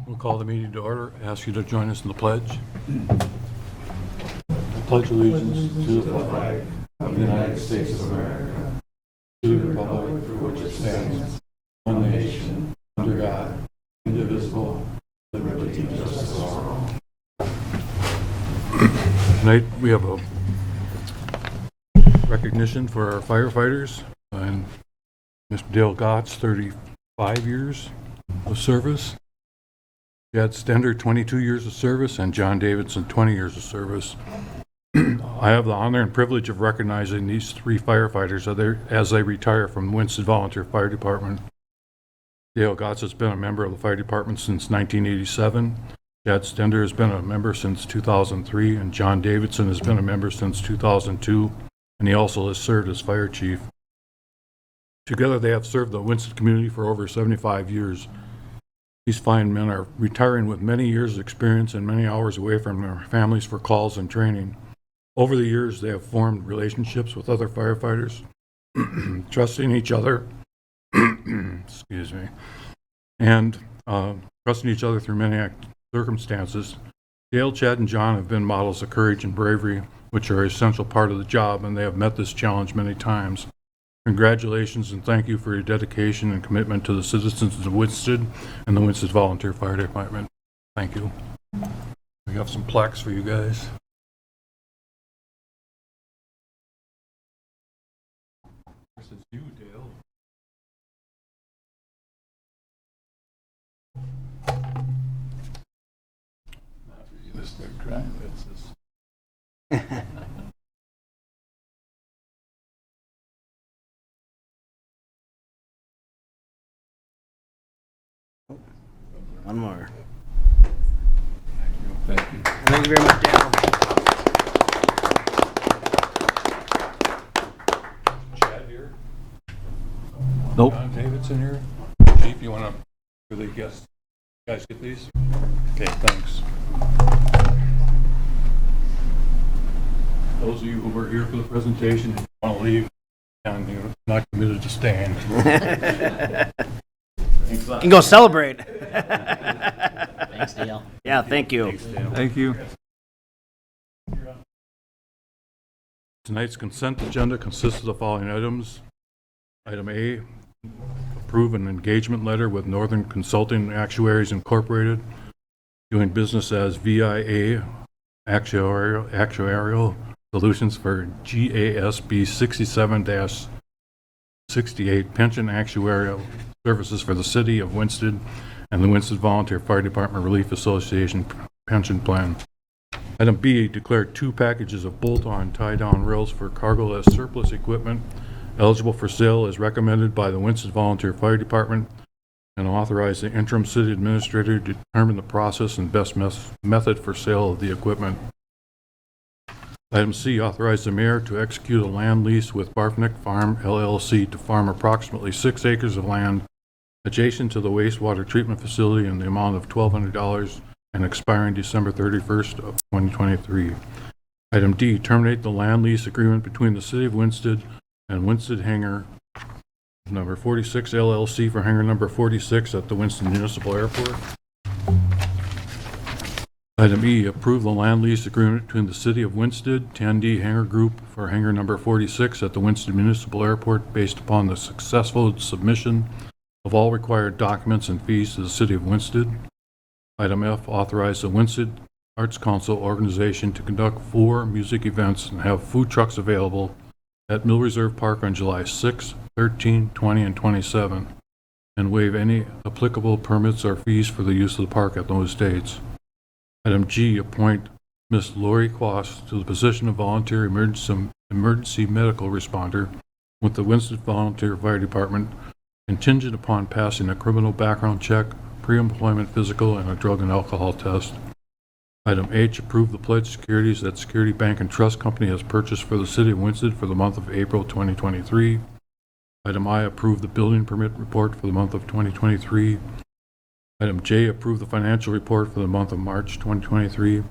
We'll call the meeting to order. Ask you to join us in the pledge. I pledge allegiance to the flag of the United States of America, to the republic for which it stands, one nation, under God, indivisible, with liberty and justice for all. Tonight we have a recognition for our firefighters and Mr. Dale Gotts, 35 years of service. Chad Stender, 22 years of service, and John Davidson, 20 years of service. I have the honor and privilege of recognizing these three firefighters as they retire from Winston Volunteer Fire Department. Dale Gotts has been a member of the fire department since 1987. Chad Stender has been a member since 2003, and John Davidson has been a member since 2002, and he also has served as fire chief. Together, they have served the Winston community for over 75 years. These fine men are retiring with many years of experience and many hours away from their families for calls and training. Over the years, they have formed relationships with other firefighters, trusting each other, excuse me, and trusting each other through many circumstances. Dale, Chad, and John have been models of courage and bravery, which are an essential part of the job, and they have met this challenge many times. Congratulations and thank you for your dedication and commitment to the citizens of Winston and the Winston Volunteer Fire Department. Thank you. We have some plaques for you guys. This is you, Dale. Not for you, Mr. Kravitz. One more. Thank you. Thank you very much, Dale. Chad here? Nope. John Davidson here? Chief, you want to really guess? You guys get these? Okay, thanks. Those of you who were here for the presentation and want to leave, and you're not committed to staying. Thanks a lot. You can go celebrate. Thanks, Dale. Yeah, thank you. Thank you. Tonight's consent agenda consists of the following items. Item A, approve an engagement letter with Northern Consulting Actuaries Incorporated, doing business as VIA Actuarial Solutions for GASB 67-68 Pension Actuarial Services for the City of Winston and the Winston Volunteer Fire Department Relief Association Pension Plan. Item B, declare 2 packages of bolt-on tie-down rails for cargo as surplus equipment eligible for sale as recommended by the Winston Volunteer Fire Department, and authorize the interim city administrator to determine the process and best method for sale of the equipment. Item C, authorize the mayor to execute a land lease with Barfnick Farm LLC to farm approximately 6 acres of land adjacent to the wastewater treatment facility in the amount of $1,200 and expiring December 31st of 2023. Item D, terminate the land lease agreement between the City of Winston and Winston Hangar number 46 LLC for hangar number 46 at the Winston Municipal Airport. Item E, approve the land lease agreement between the City of Winston, 10D Hangar Group for hangar number 46 at the Winston Municipal Airport based upon the successful submission of all required documents and fees to the City of Winston. Item F, authorize the Winston Arts Council organization to conduct 4 music events and have food trucks available at Mill Reserve Park on July 6, 13, 20, and 27, and waive any applicable permits or fees for the use of the park at those dates. Item G, appoint Ms. Lori Quast to the position of volunteer emergency medical responder with the Winston Volunteer Fire Department, contingent upon passing a criminal background check, pre-employment physical, and a drug and alcohol test. Item H, approve the pledged securities that Security Bank and Trust Company has purchased for the City of Winston for the month of April 2023. Item I, approve the building permit report for the month of 2023. Item J, approve the financial report for the month of March 2023.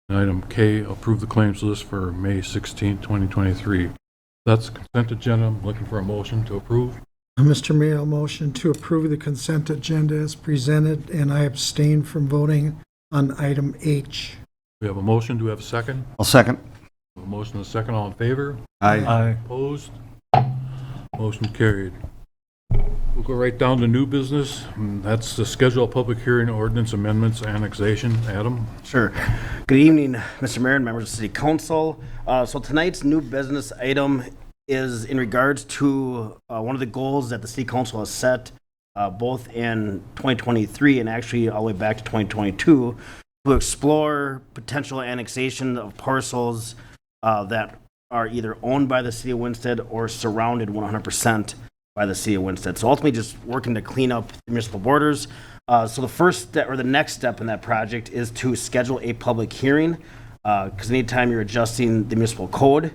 And item K, approve the claims list for May 16, 2023. That's the consent agenda. I'm looking for a motion to approve. Mr. Mayor, I'll motion to approve the consent agenda as presented, and I abstain from voting on item H. We have a motion. Do we have a second? I'll second. A motion and a second. All in favor? Aye. Opposed? Motion carried. We'll go right down to new business. And that's the schedule of public hearing ordinance amendments annexation. Adam? Sure. Good evening, Mr. Mayor and members of City Council. So tonight's new business item is in regards to one of the goals that the City Council has set both in 2023 and actually all the way back to 2022 to explore potential annexation of parcels that are either owned by the City of Winsted or surrounded 100% by the City of Winsted. So ultimately just working to clean up the municipal borders. So the first step or the next step in that project is to schedule a public hearing because anytime you're adjusting the municipal code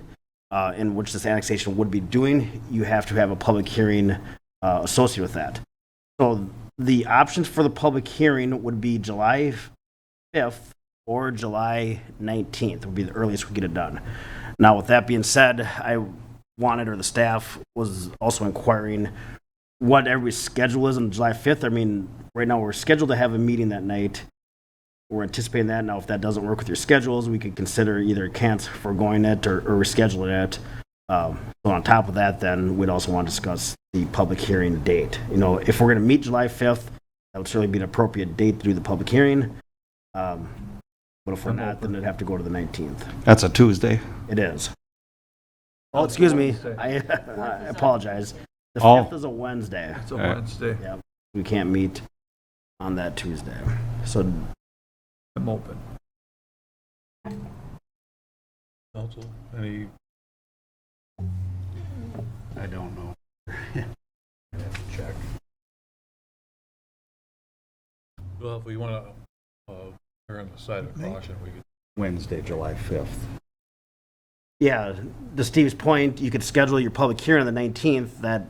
in which this annexation would be doing, you have to have a public hearing associated with that. So the options for the public hearing would be July 5th or July 19th would be the earliest we get it done. Now, with that being said, I wanted, or the staff was also inquiring what everybody's schedule is on July 5th. I mean, right now we're scheduled to have a meeting that night. We're anticipating that. Now, if that doesn't work with your schedules, we could consider either foregoing it or rescheduling it. So on top of that, then we'd also want to discuss the public hearing date. You know, if we're going to meet July 5th, that would certainly be an appropriate date to do the public hearing. But if we're not, then it'd have to go to the 19th. That's a Tuesday. It is. Oh, excuse me. I apologize. The 5th is a Wednesday. It's a Wednesday. Yeah, we can't meet on that Tuesday. So I'm open. Council, any? I don't know. Check. Well, if we want to err on the side of caution, we could. Wednesday, July 5th. yeah, to Steve's point, you could schedule your public hearing on the 19th. That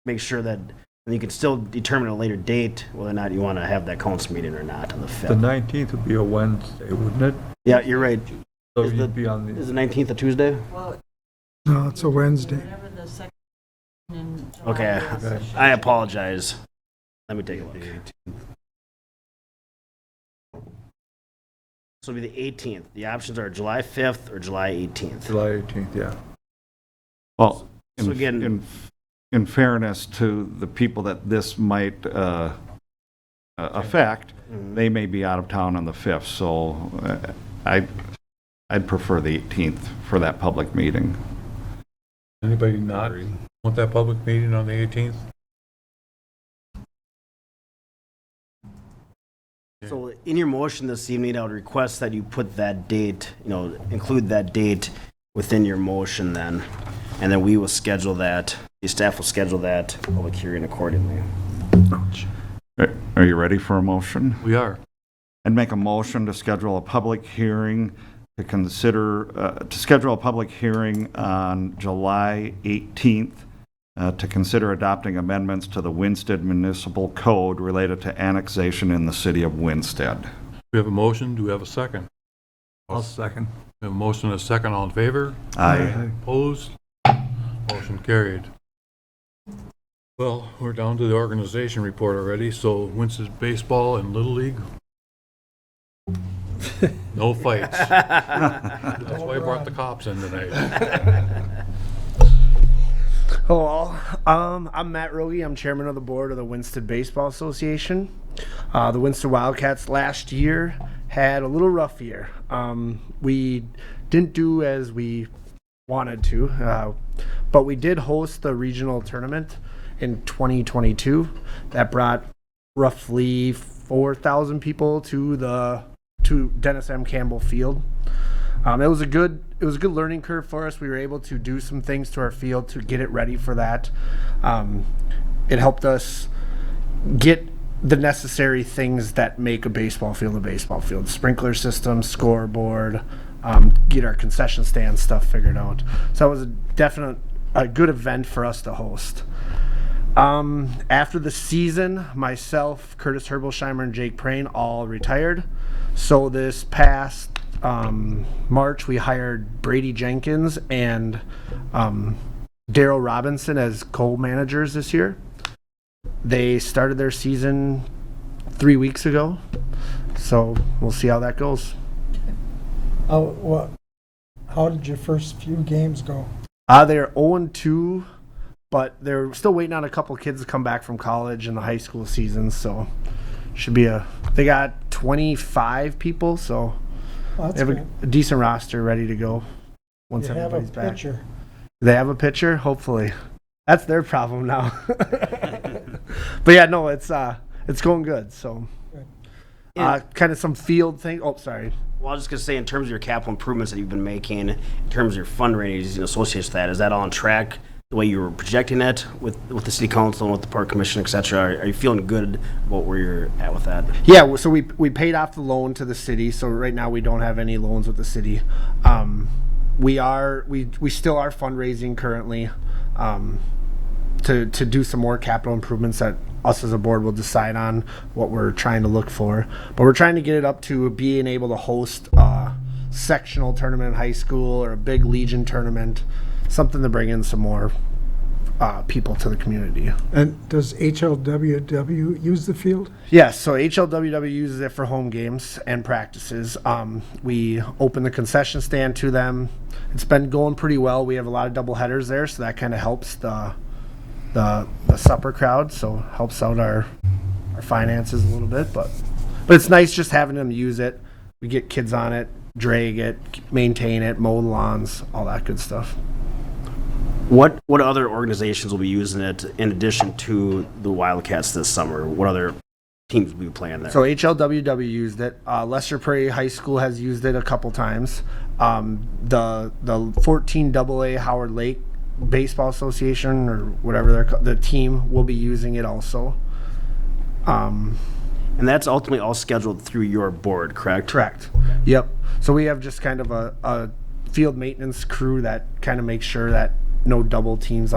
makes sure that and you can still determine a later date whether or not you want to have that council meeting or not on the 5th. The 19th would be a Wednesday, wouldn't it? Yeah, you're right. So Is you'd be on Is the, the 19th a Tuesday? No, it's a Wednesday. Whatever the second in July Okay, is. I apologize. Let me take a look. So it'll be the 18th. The options are July 5th or July 18th. July 18th, yeah. Well, So again- in fairness to the people that this might affect, they may be out of town on the 5th, so I'd prefer the 18th for that public meeting. Anybody not want that public meeting on the 18th? So in your motion this evening, I would request that you put that date, include that date within your motion then. And then we will schedule that, the staff will schedule that public hearing accordingly. Are you ready for a motion? We are. I'd make a motion to schedule a public hearing to schedule a public hearing on July 18th to consider adopting amendments to the Winsted Municipal Code related to annexation in the city of Winsted. We have a motion. Do we have a second? I'll second. We have a motion and a second. All in favor? Aye. Opposed? Motion carried. Well, we're down to the organization report already. So Winston Baseball and Little League. No fights. That's why I brought the cops in tonight. Hello, I'm Matt Rogie. I'm chairman of the board of the Winston Baseball Association. The Winston Wildcats last year had a little rough year. We didn't do as we wanted to, but we did host the regional tournament in 2022 that brought roughly 4,000 people to Dennis M. Campbell Field. It was a good learning curve for us. We were able to do some things to our field to get it ready for that. It helped us get the necessary things that make a baseball field: sprinkler system, scoreboard, get our concession stand stuff figured out. So it was a good event for us to host. After the season, myself, Curtis Herbolsheimer, and Jake Prain all retired. So this past March, we hired Brady Jenkins and Daryl Robinson as co-managers this year. They started their season 3 weeks ago, so we'll see how that goes. How did your first few games go? They're 0-2, but they're still waiting on a couple kids to come back from college and the high school season, so should be they got 25 people, so Well, they that's have good. a decent roster ready to go once You have a everybody's back. pitcher. They have a pitcher, hopefully. That's their problem now. But yeah, no, it's going good. So, kind of some field thing. Oh, sorry. Well, I was just gonna say, in terms of your capital improvements that you've been making, in terms of your fundraising associated with that, is that all on track the way you were projecting it with the city council and with the park commission, et cetera? Are you feeling good about where you're at with that? Yeah, so we paid off the loan to the city. So right now we don't have any loans with the city. We still are fundraising currently to do some more capital improvements that us as a board will decide on what we're trying to look for. But we're trying to get it up to being able to host a sectional tournament in high school or a big Legion tournament, something to bring in some more people to the community. And does HLWW use the field? Yes, so HLWW uses it for home games and practices. We open the concession stand to them. It's been going pretty well. We have a lot of double headers there, so that kind of helps the supper crowd. So helps out our finances a little bit, but it's nice just having them use it. We get kids on it, drag it, maintain it, mow the lawns, all that good stuff. What other organizations will be using it in addition to the Wildcats this summer? What other teams will be playing there? So HLWW used it. Lester Prairie High School has used it a couple times. The 14 AA Howard Lake Baseball Association or whatever the team will be using it also. And that's ultimately all scheduled through your board, correct? Correct. Yep. So we have just kind of a field maintenance crew that kind of makes sure that no double teams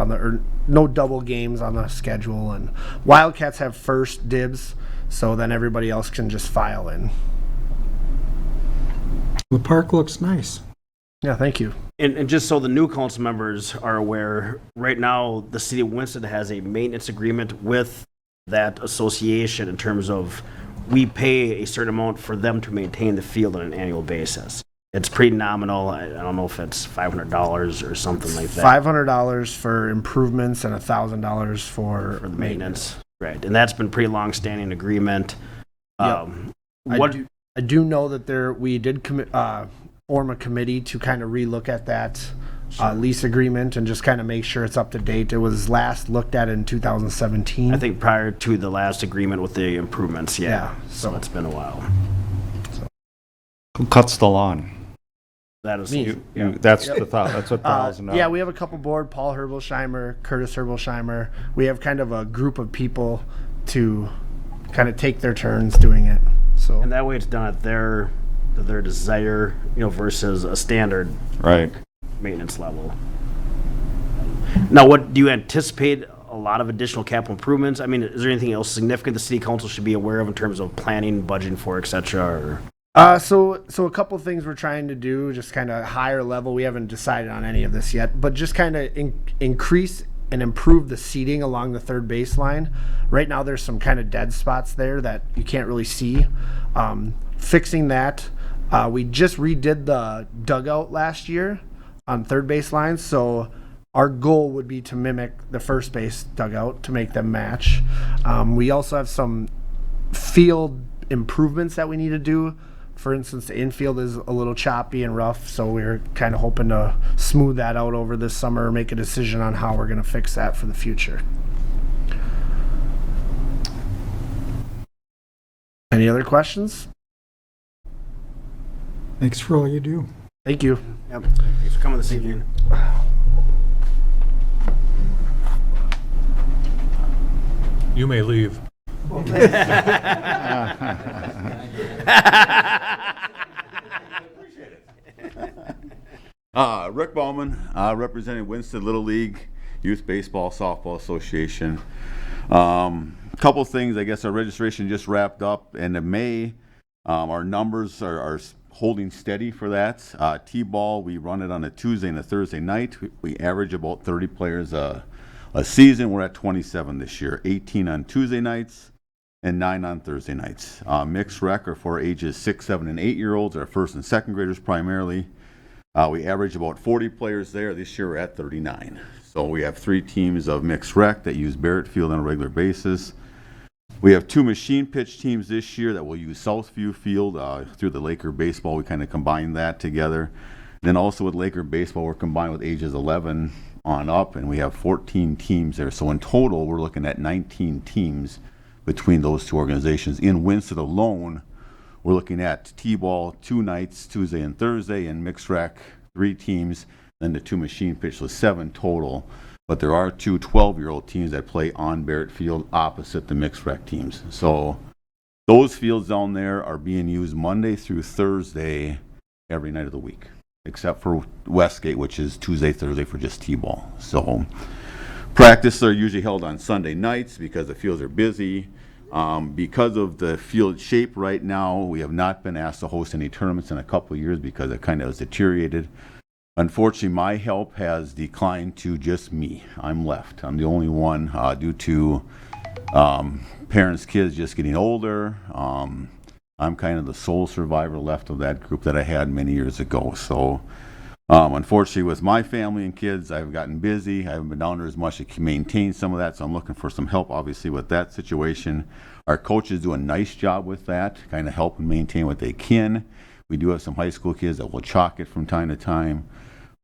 no double games on the schedule, and Wildcats have first dibs, so then everybody else can just file in. The park looks nice. Yeah, thank you. And just so the new council members are aware, right now the city of Winston has a maintenance agreement with that association in terms of we pay a certain amount for them to maintain the field on an annual basis. It's pretty nominal. I don't know if it's $500 or something like that. $500 for improvements and $1,000 for For the maintenance. Right. And that's been pretty long-standing agreement. Yep. What I do know that we did form a committee to kind of relook at that lease agreement and just kind of make sure it's up to date. It was last looked at in 2017. I think prior to the last agreement with the improvements, yeah. Yeah. So it's been a while. Who cuts the lawn? That is Me. That's the thought. That's $1,000. Yeah, we have a couple board, Paul Herbolsheimer, Curtis Herbolsheimer. We have kind of a group of people to kind of take their turns doing it. So and that way it's done at their desire, versus a standard Right. maintenance level. Now, what do you anticipate? A lot of additional capital improvements? I mean, is there anything else significant the city council should be aware of in terms of planning, budgeting for, et cetera? Or? So a couple of things we're trying to do, just kind of higher level. We haven't decided on any of this yet, but just kind of increase and improve the seating along the third baseline. Right now, there's some kind of dead spots there that you can't really see. Fixing that. We just redid the dugout last year on third baseline, so our goal would be to mimic the first base dugout to make them match. We also have some field improvements that we need to do. For instance, the infield is a little choppy and rough, so we're kind of hoping to smooth that out over this summer, make a decision on how we're going to fix that for the future. Any other questions? Thanks for all you do. Thank you. Yep. Thanks for coming this evening. You may leave. Rick Bowman, representing Winston Little League Youth Baseball Softball Association. Couple things, I guess our registration just wrapped up end of May. Our numbers are holding steady for that. T-ball, we run it on a Tuesday and a Thursday night. We average about 30 players a a season, we're at 27 this year, 18 on Tuesday nights and 9 on Thursday nights. Mixed rec are for ages 6, 7, and 8-year-olds, our first and second graders primarily. We average about 40 players there. This year we're at 39. So we have 3 teams of mixed rec that use Barrett Field on a regular basis. We have 2 machine pitch teams this year that will use Southview Field. Through the Laker baseball, we kind of combine that together. Then also with Laker baseball, we're combined with ages 11 on up, and we have 14 teams there. So in total, we're looking at 19 teams between those 2 organizations. In Winston alone, we're looking at T-ball 2 nights, Tuesday and Thursday, and mixed rec 3 teams, then the 2 machine pitch, so 7 total. But there are 2 12-year-old teams that play on Barrett Field opposite the mixed rec teams. So those fields down there are being used Monday through Thursday every night of the week, except for Westgate, which is Tuesday, Thursday for just T-ball. So practices are usually held on Sunday nights because the fields are busy. Because of the field shape right now, we have not been asked to host any tournaments in a couple of years because it kind of has deteriorated. Unfortunately, my help has declined to just me. I'm left. I'm the only one due to parents' kids just getting older. I'm kind of the sole survivor left of that group that I had many years ago. So unfortunately, with my family and kids, I've gotten busy. I haven't been down there as much to maintain some of that, so I'm looking for some help, obviously, with that situation. Our coaches do a nice job with that, kind of help and maintain what they can. We do have some high school kids that will chalk it from time to time.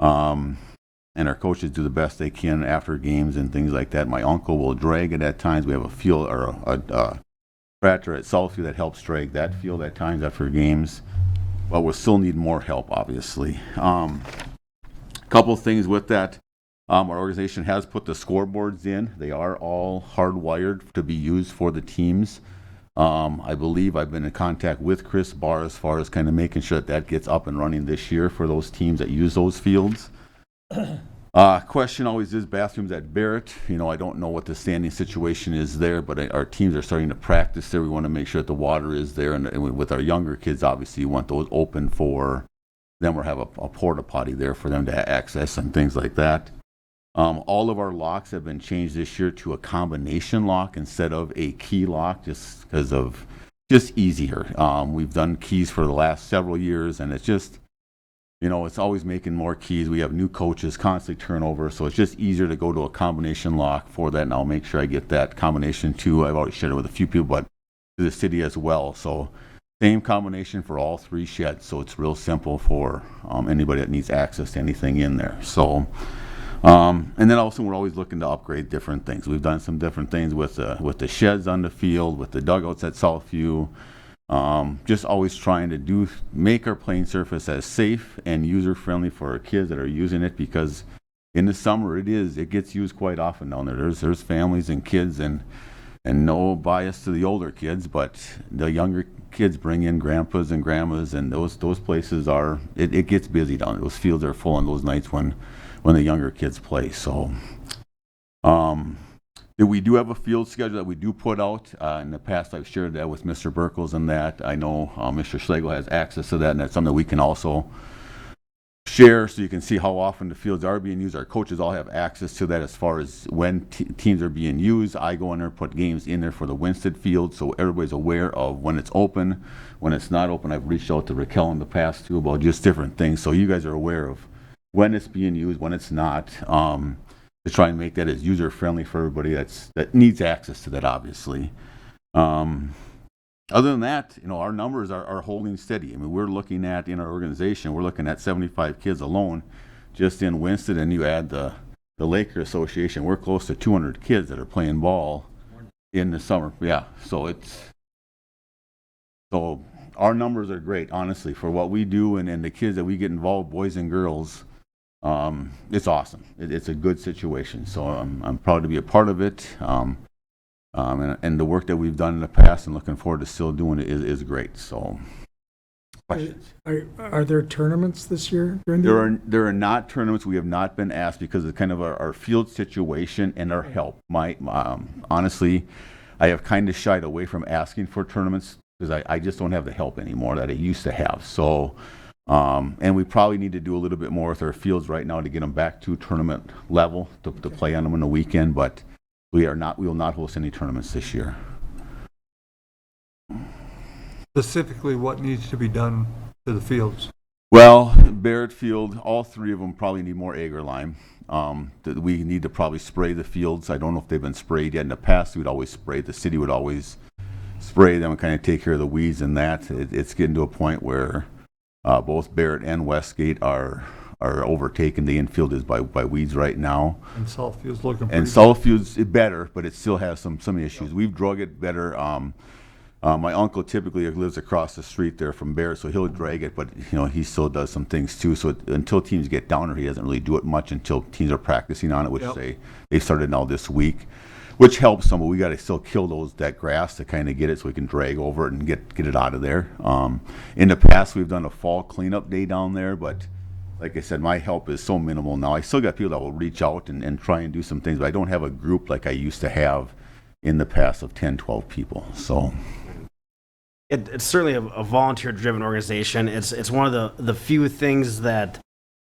And our coaches do the best they can after games and things like that. My uncle will drag it at times. We have a field or a tractor at Southview that helps drag that field at times after games. But we'll still need more help, obviously. Couple of things with that. Our organization has put the scoreboards in. They are all hardwired to be used for the teams. I believe I've been in contact with Chris Barr as far as kind of making sure that that gets up and running this year for those teams that use those fields. Question always is bathrooms at Barrett. You know, I don't know what the standing situation is there, but our teams are starting to practice there. We want to make sure that the water is there, and with our younger kids, obviously, you want those open for them, or have a porta potty there for them to access and things like that. All of our locks have been changed this year to a combination lock instead of a key lock, just because of just easier. We've done keys for the last several years, and it's just, you know, it's always making more keys. We have new coaches, constantly turnover, so it's just easier to go to a combination lock for that, and I'll make sure I get that combination too. I've already shared it with a few people, but to the city as well. So same combination for all 3 sheds, so it's real simple for anybody that needs access to anything in there. So. And then also we're always looking to upgrade different things. We've done some different things with the sheds on the field, with the dugouts at Southview. Just always trying to make our playing surface as safe and user-friendly for our kids that are using it, because in the summer it gets used quite often down there. There's families and kids, and no bias to the older kids, but the younger kids bring in grandpas and grandmas, and those places it gets busy down there. Those fields are full on those nights when the younger kids play. So we do have a field schedule that we do put out. In the past, I've shared that with Mr. Burkles and that. I know Mr. Schlegel has access to that, and that's something that we can also share, so you can see how often the fields are being used. Our coaches all have access to that as far as when teams are being used. I go in there and put games in there for the Winston field, so everybody's aware of when it's open, when it's not open. I've reached out to Raquel in the past too about just different things, so you guys are aware of when it's being used, when it's not, to try and make that as user-friendly for everybody that needs access to that, obviously. Other than that, you know, our numbers are holding steady. I mean, we're looking at, in our organization, we're looking at 75 kids alone just in Winston, and you add the Laker Association, we're close to 200 kids that are playing ball in the summer. Yeah, so our numbers are great, honestly, for what we do and the kids that we get involved, boys and girls. It's awesome. It's a good situation. So I'm proud to be a part of it. And the work that we've done in the past and looking forward to still doing it is great. So, questions? Are there tournaments this year during the year? There are not tournaments. We have not been asked because of kind of our field situation and our help. Honestly, I have kind of shied away from asking for tournaments because I just don't have the help anymore that I used to have. So And we probably need to do a little bit more with our fields right now to get them back to tournament level to play on them in the weekend, but we will not host any tournaments this year. Specifically, what needs to be done to the fields? Well, Barrett Field, all three of them probably need more agar lime. We need to probably spray the fields. I don't know if they've been sprayed yet. In the past, we'd always spray. The city would always spray them and kind of take care of the weeds and that. It's getting to a point where both Barrett and Westgate are overtaken. The infield is by weeds right now. And Southfield's looking pretty And Southfield's better, but it still has some issues. We've drug it better. My uncle typically lives across the street there from Barrett, so he'll drag it, but he still does some things too. So until teams get down there, he doesn't really do it much until teams are practicing on it, which they started now this week, which helps some. But we got to still kill that grass to kind of get it so we can drag over it and get it out of there. In the past, we've done a fall cleanup day down there, but like I said, my help is so minimal now. I still got people that will reach out and try and do some things, but I don't have a group like I used to have in the past of 10, 12 people. So. It's certainly a volunteer-driven organization. It's one of the few things that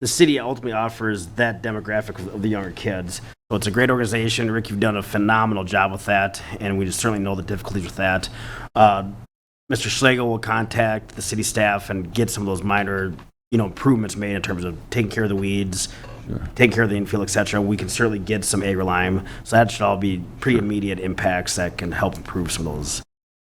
the city ultimately offers that demographic of the younger kids. So it's a great organization. Rick, you've done a phenomenal job with that, and we just certainly know the difficulties with that. Mr. Schlegel will contact the city staff and get some of those minor, improvements made in terms of taking care of the weeds, taking care of the infield, etc. We can certainly get some agar lime. So that should all be pretty immediate impacts that can help improve some of those.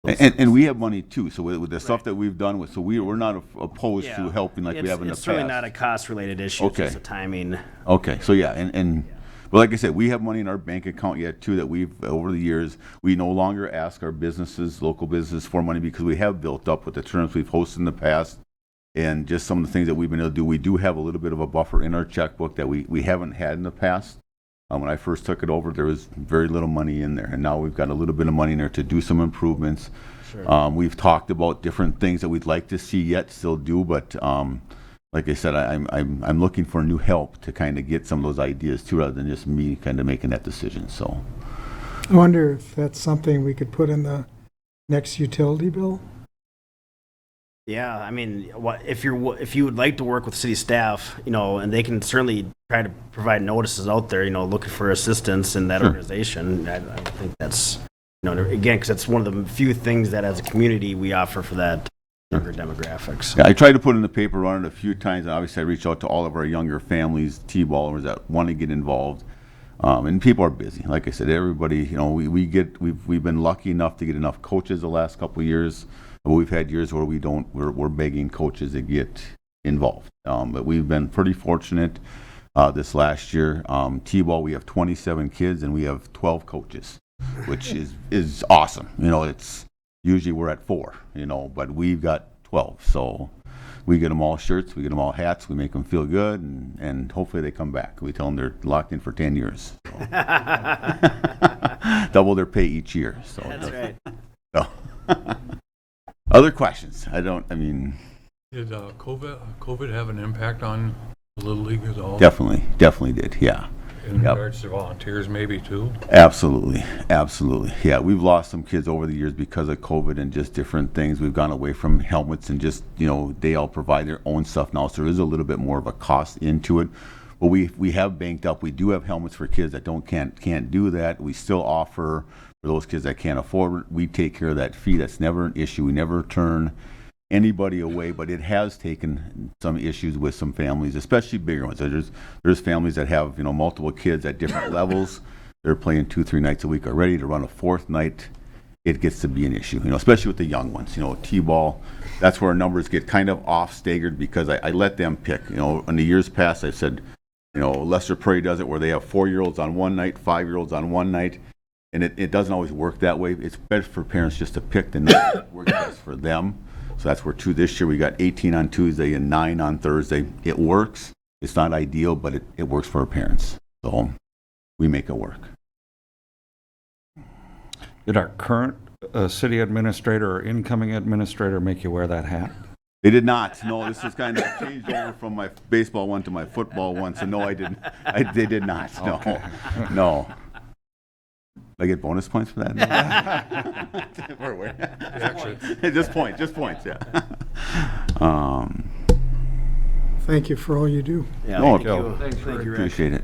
And we have money too, so with the stuff that we've done so we're not opposed to helping like we have in the past. It's really not a cost-related issue, it's just a timing. Okay, so but like I said, we have money in our bank account yet too that we've, over the years, we no longer ask our businesses, local business for money because we have built up with the tournaments we've hosted in the past and just some of the things that we've been able to do. We do have a little bit of a buffer in our checkbook that we haven't had in the past. When I first took it over, there was very little money in there, and now we've got a little bit of money in there to do some improvements. Sure. We've talked about different things that we'd like to see yet, still do, but like I said, I'm looking for new help to kind of get some of those ideas too, rather than just me kind of making that decision. So, I wonder if that's something we could put in the next utility bill? Yeah, I mean, if you would like to work with city staff, and they can certainly try to provide notices out there, looking for assistance in that organization. I think that's, again, because it's one of the few things that as a community we offer for that younger demographics. Yeah, I tried to put in the paper on it a few times, and obviously I reached out to all of our younger families, T-ballers that want to get involved. And people are busy. Like I said, everybody, we've been lucky enough to get enough coaches the last couple of years. But we've had years where we're begging coaches to get involved. But we've been pretty fortunate this last year. T-ball, we have 27 kids and we have 12 coaches, which is awesome. It's usually we're at 4, but we've got 12. So we get them all shirts, we get them all hats, we make them feel good, and hopefully they come back. We tell them they're locked in for 10 years. So. Double their pay each year. So that's right. So. Other questions? Did COVID have an impact on the Little League at all? Definitely did, yeah. In regards to volunteers maybe too? Absolutely. Yeah, we've lost some kids over the years because of COVID and just different things. We've gone away from helmets and just, they all provide their own stuff now, so there is a little bit more of a cost into it. But we have banked up. We do have helmets for kids that can't do that. We still offer for those kids that can't afford it. We take care of that fee. That's never an issue. We never turn anybody away, but it has taken some issues with some families, especially bigger ones. There's families that have multiple kids at different levels. They're playing 2-3 nights a week already. To run a 4th night, it gets to be an issue. Especially with the young ones. T-ball, that's where our numbers get kind of off staggered because I let them pick. In the years past, I've said, Lester Prairie does it where they have 4-year-olds on one night, 5-year-olds on one night. And it doesn't always work that way. It's better for parents just to pick the night that works best for them. So that's where this year we got 18 on Tuesday and 9 on Thursday. It works. It's not ideal, but it works for our parents. So we make it work. Did our current city administrator or incoming administrator make you wear that hat? They did not. No, this is kind of changed over from my baseball one to my football one. So no, I didn't. They did not. No, Okay. No. I get bonus points for that? Actually, just points, yeah. Thank you for all you do. Yeah, No, thank you. Thank you, Rick. Appreciate it.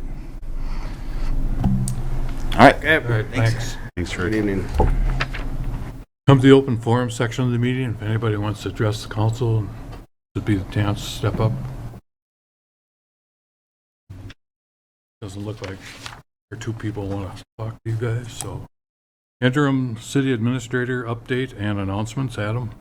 All right. Okay, All right, thanks. Thanks, good evening. Come to the open forum section of the meeting. If anybody wants to address the council, this would be the chance to step up. Doesn't look like there are two people want to talk to you guys, so. Interim city administrator update and announcements, Adam?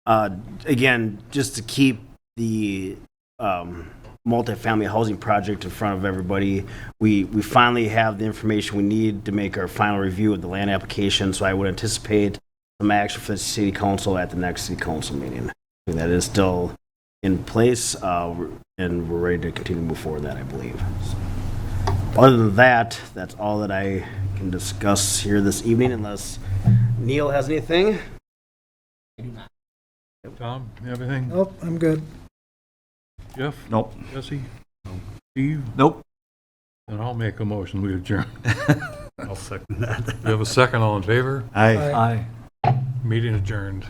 Again, just to keep the multifamily housing project in front of everybody, we finally have the information we need to make our final review of the land application, so I would anticipate some action for the city council at the next city council meeting. And that is still in place, and we're ready to continue to move forward with that, I believe. So, other than that, that's all that I can discuss here this evening, unless Neil has anything. Tom, you have anything? Nope, I'm good. Jeff? Nope. Jesse? Steve? Nope. Then I'll make a motion, we adjourn. I'll second that. We have a second, all in favor? Aye. Aye. Meeting adjourned.